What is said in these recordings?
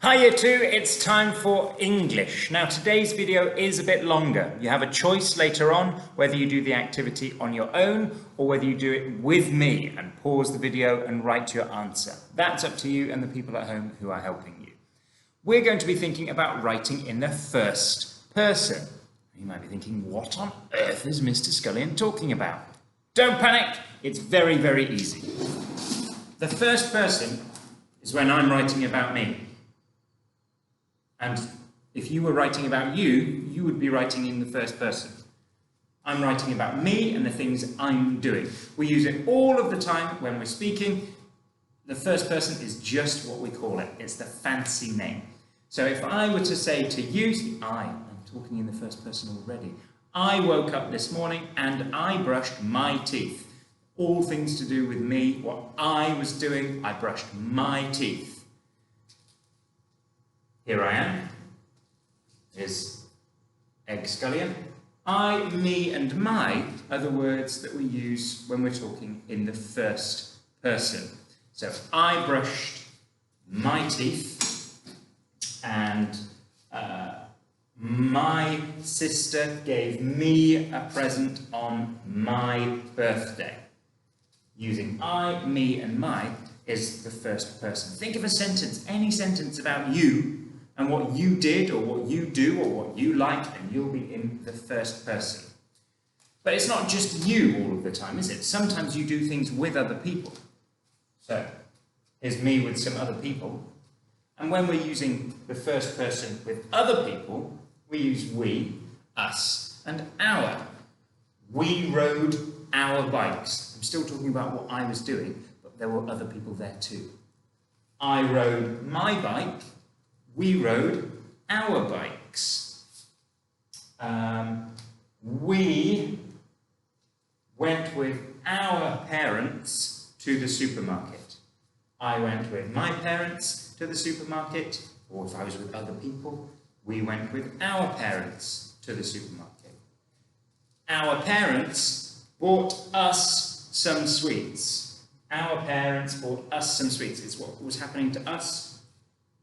Hi Year 2, it's time for English. Now today's video is a bit longer. You have a choice later on whether you do the activity on your own or whether you do it with me and pause the video and write your answer. That's up to you and the people at home who are helping you. We're going to be thinking about writing in the first person. You might be thinking, what on earth is Mr. Scullion talking about? Don't panic, it's very, very easy. The first person is when I'm writing about me. And if you were writing about you, you would be writing in the first person. I'm writing about me and the things I'm doing. We use it all of the time when we're speaking. The first person is just what we call it. It's the fancy name. So if I were to say to you, see, I'm talking in the first person already. I woke up this morning and I brushed my teeth. All things to do with me, what I was doing, I brushed my teeth. Here I am, is Egg Scullion. I, me and my are the words that we use when we're talking in the first person. So I brushed my teeth and my sister gave me a present on my birthday. Using I, me and my is the first person. Think of a sentence, any sentence about you, and what you did or what you do or what you like, and you'll be in the first person. But it's not just you all of the time, is it? Sometimes you do things with other people. So, here's me with some other people. And when we're using the first person with other people, we use we, us, and our. We rode our bikes. I'm still talking about what I was doing, but there were other people there too. I rode my bike. We rode our bikes. We went with our parents to the supermarket. I went with my parents to the supermarket, or if I was with other people, we went with our parents to the supermarket. Our parents bought us some sweets. Our parents bought us some sweets. It's what was happening to us.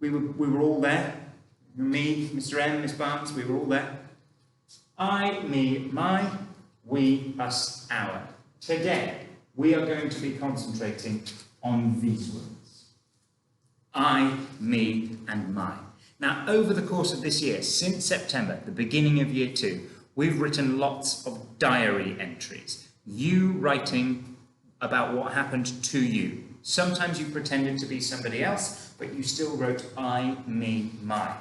We were all there. Me, Mr. M, Miss Barnes, we were all there. I, me, my, we, us, our. Today, we are going to be concentrating on these words. I, me, and my. Now, over the course of this year, since September, the beginning of Year 2, we've written lots of diary entries. You writing about what happened to you. Sometimes you pretended to be somebody else, but you still wrote I, me, my.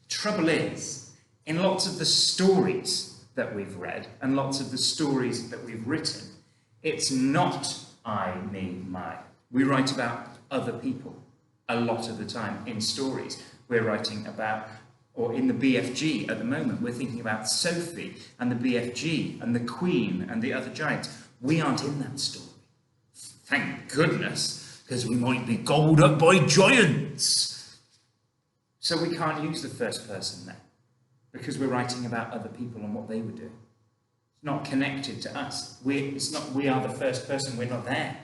Trouble is, in lots of the stories that we've read and lots of the stories that we've written, it's not I, me, my. We write about other people a lot of the time in stories. We're writing about, or in the BFG at the moment, we're thinking about Sophie and the BFG and the Queen and the other giants. We aren't in that story. Thank goodness, because we might be gobbled up by giants. So we can't use the first person there, because we're writing about other people and what they were doing. It's not connected to us. We are the first person, we're not there.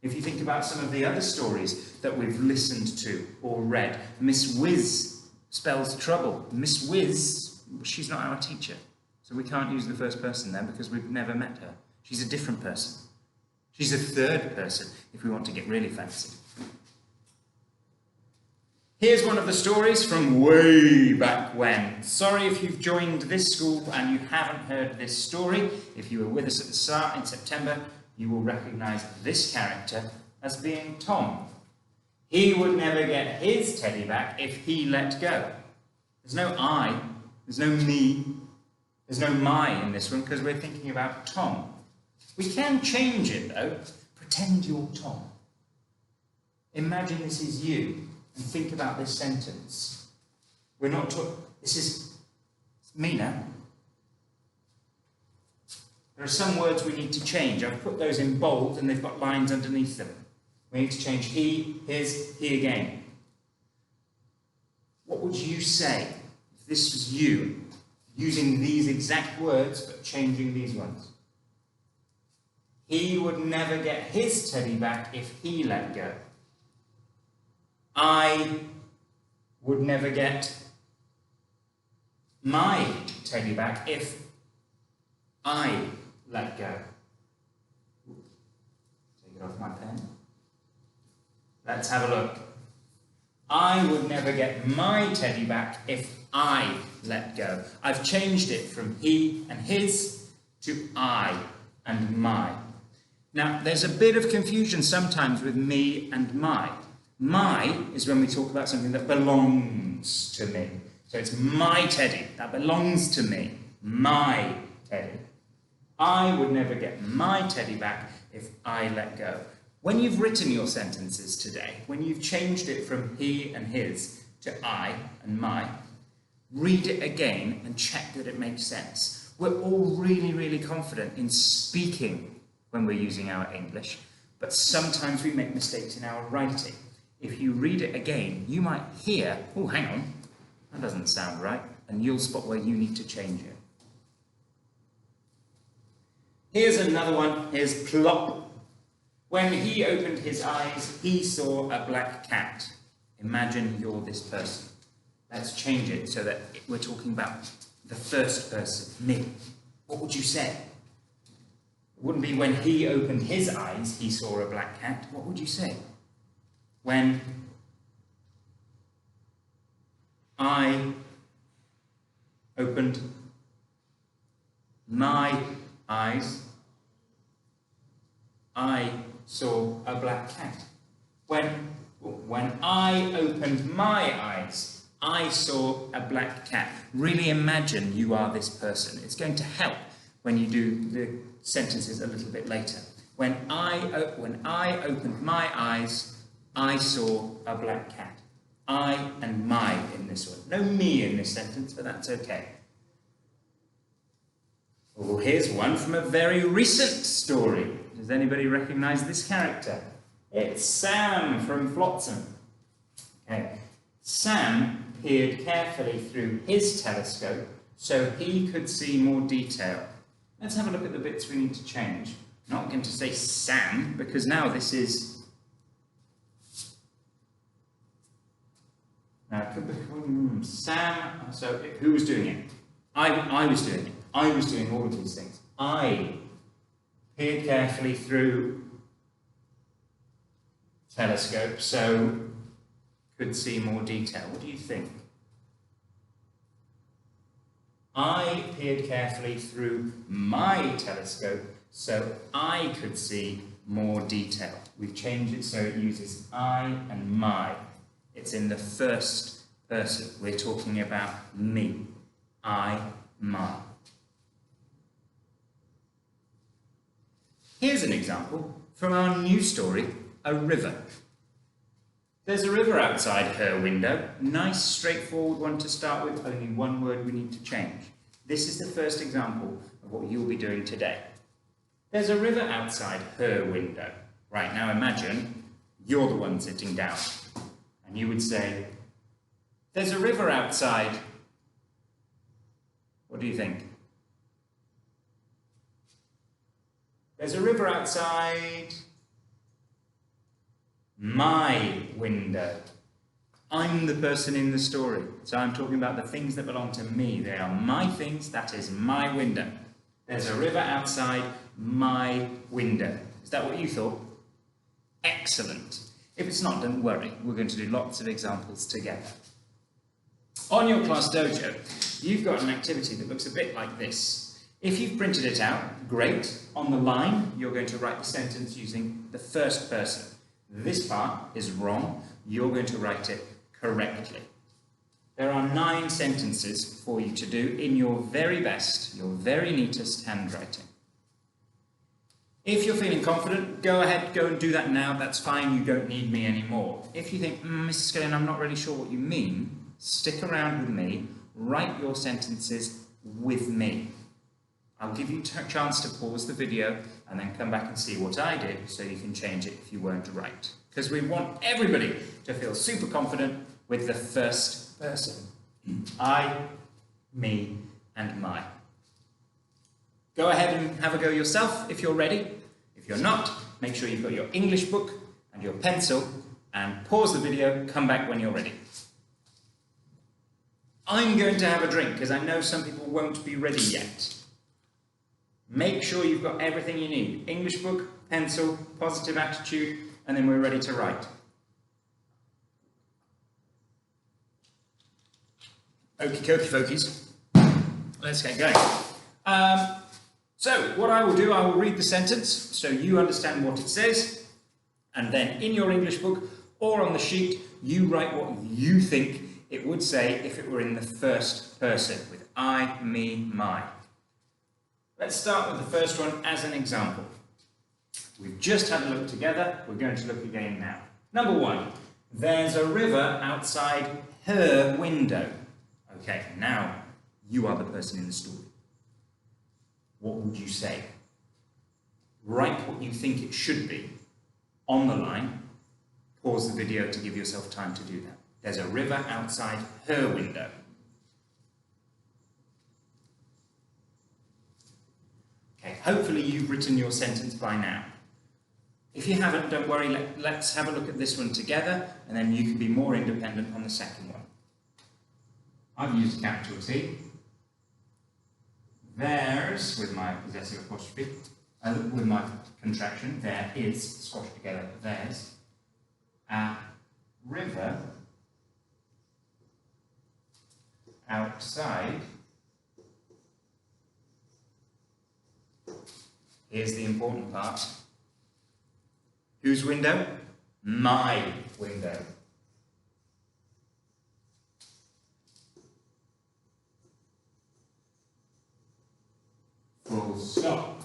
If you think about some of the other stories that we've listened to or read, Miss Whiz spells trouble. Miss Whiz, she's not our teacher. So we can't use the first person there because we've never met her. She's a different person. She's a third person, if we want to get really fancy. Here's one of the stories from way back when. Sorry if you've joined this school and you haven't heard this story. If you were with us at the start in September, you will recognise this character as being Tom. He would never get his teddy back if he let go. There's no I, there's no me, there's no my in this one because we're thinking about Tom. We can change it though. Pretend you're Tom. Imagine this is you and think about this sentence. We're not talking, this is me now. There are some words we need to change. I've put those in bold and they've got lines underneath them. We need to change he, his, he again. What would you say if this was you using these exact words but changing these ones? He would never get his teddy back if he let go. I would never get my teddy back if I let go. Take it off my pen. Let's have a look. I would never get my teddy back if I let go. I've changed it from he and his to I and my. Now, there's a bit of confusion sometimes with me and my. My is when we talk about something that belongs to me. So it's my teddy, that belongs to me, my teddy. I would never get my teddy back if I let go. When you've written your sentences today, when you've changed it from he and his to I and my, read it again and check that it makes sense. We're all really, really confident in speaking when we're using our English, but sometimes we make mistakes in our writing. If you read it again, you might hear, oh, hang on, that doesn't sound right, and you'll spot where you need to change it. Here's another one. Here's plop. When he opened his eyes, he saw a black cat. Imagine you're this person. Let's change it so that we're talking about the first person, me. What would you say? It wouldn't be when he opened his eyes, he saw a black cat. What would you say? When I opened my eyes, I saw a black cat. When I opened my eyes, I saw a black cat. Really imagine you are this person. It's going to help when you do the sentences a little bit later. When I opened my eyes, I saw a black cat. I and my in this one. No me in this sentence, but that's okay. Oh, here's one from a very recent story. Does anybody recognise this character? It's Sam from Flotsam. Okay. Sam peered carefully through his telescope so he could see more detail. Let's have a look at the bits we need to change. I'm not going to say Sam, because now this is... Sam, so who was doing it? I was doing it. I was doing all of these things. I peered carefully through telescope so could see more detail. What do you think? I peered carefully through my telescope so I could see more detail. We've changed it so it uses I and my. It's in the first person. We're talking about me. I, my. Here's an example from our new story, A River. There's a river outside her window. Nice, straightforward one to start with, only one word we need to change. This is the first example of what you'll be doing today. There's a river outside her window. Right, now imagine you're the one sitting down. And you would say, there's a river outside. What do you think? There's a river outside my window. I'm the person in the story, so I'm talking about the things that belong to me. They are my things, that is my window. There's a river outside my window. Is that what you thought? Excellent. If it's not, don't worry. We're going to do lots of examples together. On your class dojo, you've got an activity that looks a bit like this. If you've printed it out, great. On the line, you're going to write the sentence using the first person. This part is wrong. You're going to write it correctly. There are 9 sentences for you to do in your very best, your very neatest handwriting. If you're feeling confident, go ahead, go and do that now. That's fine, you don't need me anymore. If you think, Mrs. Skillen, I'm not really sure what you mean, stick around with me, write your sentences with me. I'll give you a chance to pause the video and then come back and see what I did so you can change it if you weren't right. Because we want everybody to feel super confident with the first person. I, me, and my. Go ahead and have a go yourself if you're ready. If you're not, make sure you've got your English book and your pencil and pause the video, come back when you're ready. I'm going to have a drink because I know some people won't be ready yet. Make sure you've got everything you need. English book, pencil, positive attitude, and then we're ready to write. Okie dokie folkies. Let's get going. So what I will do, I will read the sentence so you understand what it says, and then in your English book or on the sheet, you write what you think it would say if it were in the first person, with I, me, my. Let's start with the first one as an example. We've just had a look together, we're going to look again now. Number one, there's a river outside her window. Okay, now you are the person in the story. What would you say? Write what you think it should be on the line. Pause the video to give yourself time to do that. There's a river outside her window. Okay, hopefully you've written your sentence by now. If you haven't, don't worry, let's have a look at this one together, and then you can be more independent on the second one. I've used a capital T. There's, with my possessive apostrophe, with my contraction, there is, squashed together, there's a river outside. Here's the important part. Whose window? My window. Full stop.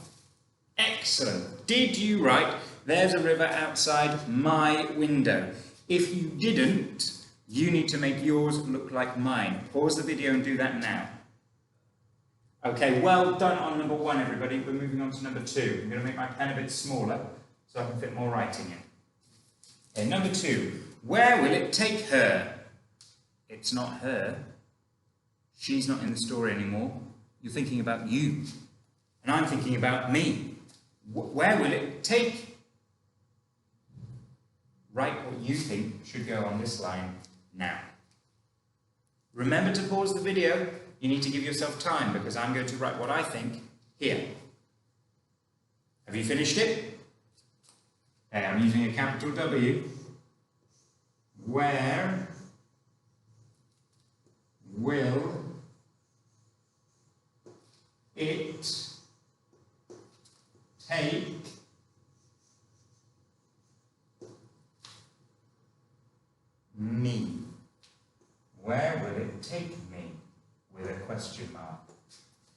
Excellent. Did you write, there's a river outside my window? If you didn't, you need to make yours look like mine. Pause the video and do that now. Okay, well done on number one, everybody. We're moving on to number two. I'm going to make my pen a bit smaller so I can fit more writing in. Okay, number two. Where will it take her? It's not her. She's not in the story anymore. You're thinking about you. And I'm thinking about me. Where will it take? Write what you think should go on this line now. Remember to pause the video. You need to give yourself time because I'm going to write what I think here. Have you finished it? Okay, I'm using a capital W. Where will it take me? Where will it take me? With a question mark.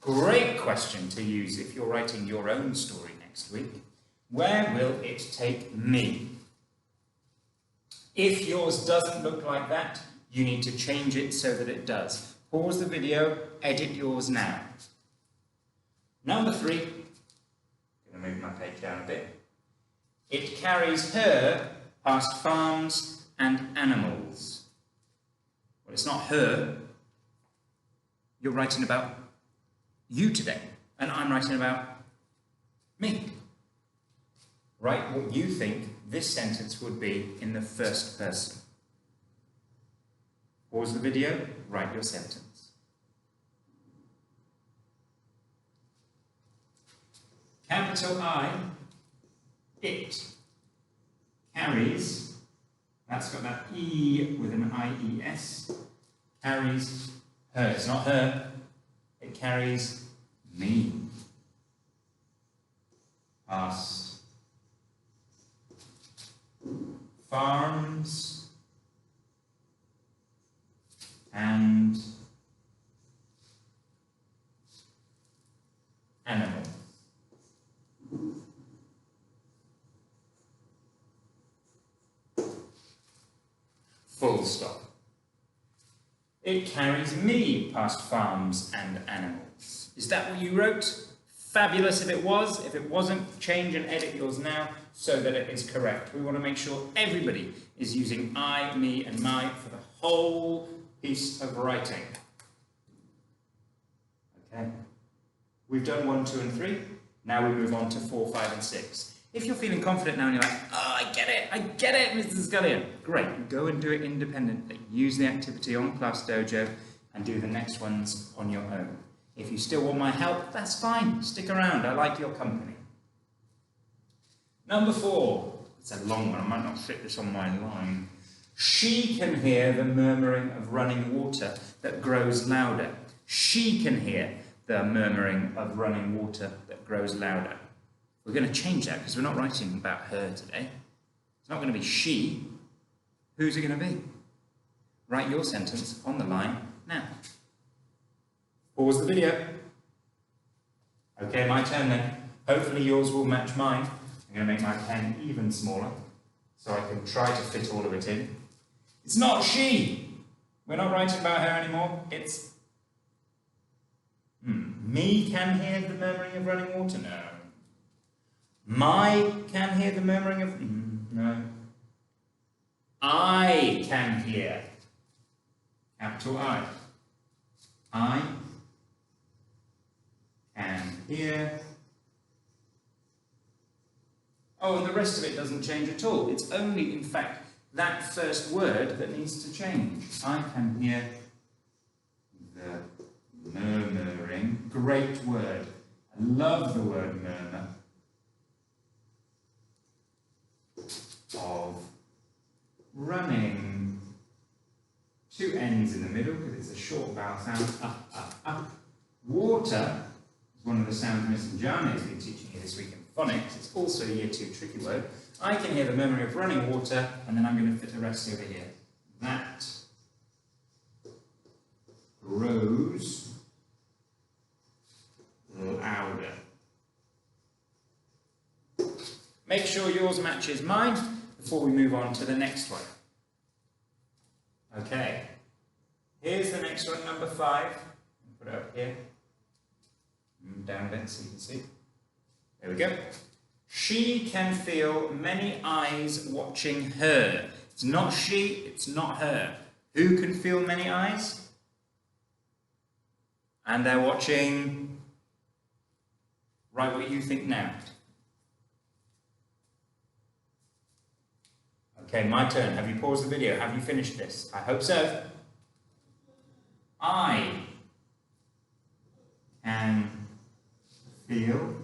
Great question to use if you're writing your own story next week. Where will it take me? If yours doesn't look like that, you need to change it so that it does. Pause the video, edit yours now. Number three, I'm going to move my page down a bit. It carries her past farms and animals. Well, it's not her. You're writing about you today, and I'm writing about me. Write what you think this sentence would be in the first person. Pause the video, write your sentence. Capital I, it carries, that's got that E with an I-E-S, carries her. It's not her, it carries me. Past farms and animals. Full stop. It carries me past farms and animals. Is that what you wrote? Fabulous if it was. If it wasn't, change and edit yours now so that it is correct. We want to make sure everybody is using I, me, and my for the whole piece of writing. Okay. We've done 1, 2, and 3. Now we move on to 4, 5, and 6. If you're feeling confident now and you're like, oh, I get it, Mr. Scullion. Great, go and do it independently. Use the activity on Class Dojo and do the next ones on your own. If you still want my help, that's fine. Stick around. I like your company. Number 4. It's a long one. I might not fit this on my line. She can hear the murmuring of running water that grows louder. She can hear the murmuring of running water that grows louder. We're going to change that because we're not writing about her today. It's not going to be she. Who's it going to be? Write your sentence on the line now. Pause the video. Okay, my turn then. Hopefully yours will match mine. I'm going to make my pen even smaller so I can try to fit all of it in. It's not she. We're not writing about her anymore. It's me can hear the murmuring of running water. No. My can hear the murmuring of... no. I can hear. Capital I. I can hear. Oh, and the rest of it doesn't change at all. It's only, in fact, that first word that needs to change. I can hear the murmuring. Great word. I love the word murmur. Of running. 2 N's in the middle because it's a short vowel sound. Water is one of the sounds Miss Njane has been teaching you this week in phonics. It's also a Year 2 tricky word. I can hear the murmuring of running water, and then I'm going to fit the rest over here. That grows louder. Make sure yours matches mine before we move on to the next one. Okay, here's the next one, number 5. Put it up here. Down a bit so you can see. There we go. She can feel many eyes watching her. It's not she, it's not her. Who can feel many eyes? And they're watching... Write what you think now. Okay, my turn. Have you paused the video? Have you finished this? I hope so. I can feel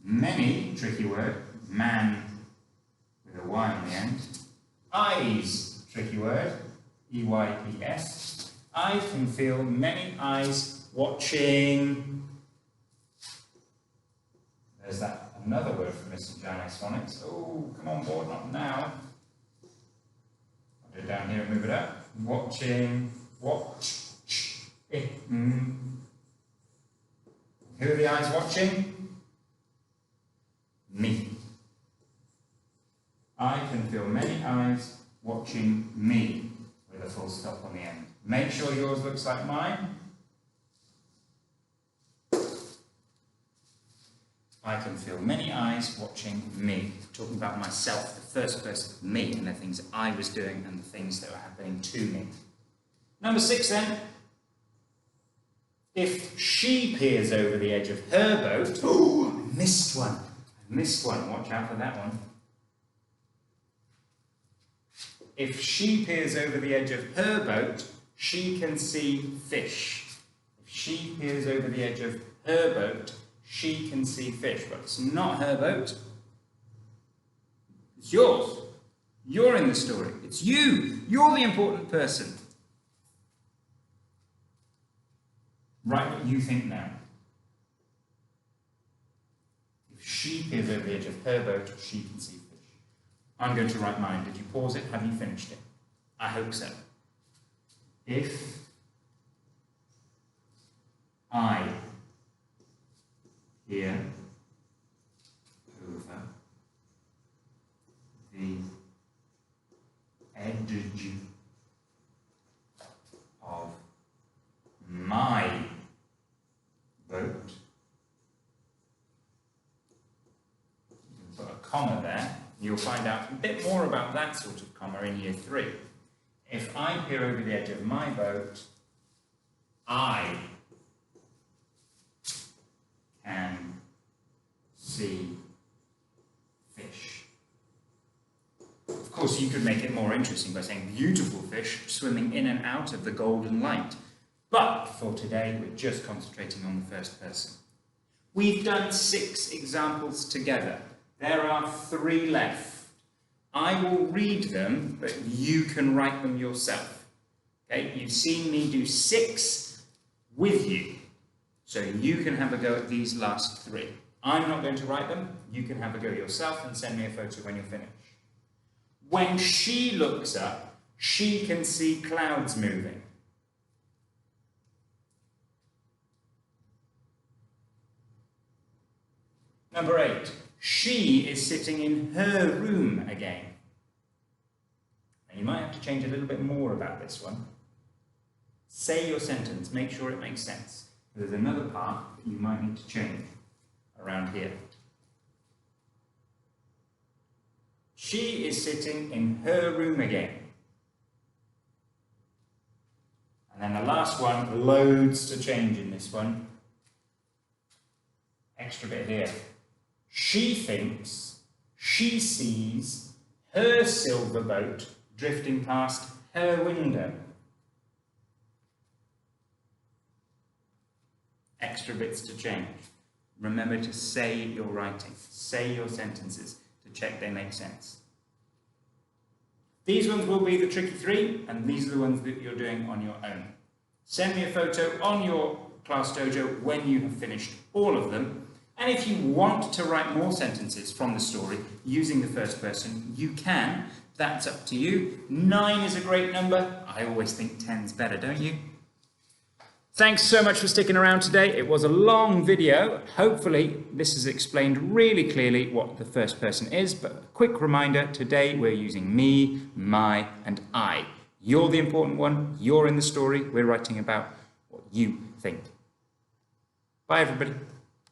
many, tricky word, man with a Y on the end. Eyes, tricky word, E-Y-E-S. I can feel many eyes watching. There's that. Another word for Mr. Jane's phonics. Oh, come on board, not now. I'll do it down here and move it up. Watching, watch, Who are the eyes watching? Me. I can feel many eyes watching me, with a full stop on the end. Make sure yours looks like mine. I can feel many eyes watching me. Talking about myself, the first person, me, and the things that I was doing and the things that were happening to me. Number 6 then. If she peers over the edge of her boat... Oh, I missed one. Watch out for that one. If she peers over the edge of her boat, she can see fish. If she peers over the edge of her boat, she can see fish. But it's not her boat. It's yours. You're in the story. It's you. You're the important person. Write what you think now. If she peers over the edge of her boat, she can see fish. I'm going to write mine. Did you pause it? Have you finished it? I hope so. If I peer over the edge of my boat. You can put a comma there. You'll find out a bit more about that sort of comma in Year 3. If I peer over the edge of my boat, I can see fish. Of course, you could make it more interesting by saying beautiful fish swimming in and out of the golden light. But for today, we're just concentrating on the first person. We've done 6 examples together. There are 3 left. I will read them, but you can write them yourself. Okay? You've seen me do 6 with you, so you can have a go at these last 3. I'm not going to write them. You can have a go yourself and send me a photo when you're finished. When she looks up, she can see clouds moving. Number 8, she is sitting in her room again. Now you might have to change a little bit more about this one. Say your sentence, make sure it makes sense. There's another part that you might need to change around here. She is sitting in her room again. And then the last one, loads to change in this one. Extra bit here. She thinks she sees her silver boat drifting past her window. Extra bits to change. Remember to say your writing, say your sentences to check they make sense. These ones will be the tricky 3, and these are the ones that you're doing on your own. Send me a photo on your Class Dojo when you have finished all of them. And if you want to write more sentences from the story using the first person, you can. That's up to you. 9 is a great number. I always think 10's better, don't you? Thanks so much for sticking around today. It was a long video. Hopefully this has explained really clearly what the first person is, but a quick reminder, today we're using me, my, and I. You're the important one. You're in the story. We're writing about what you think. Bye, everybody.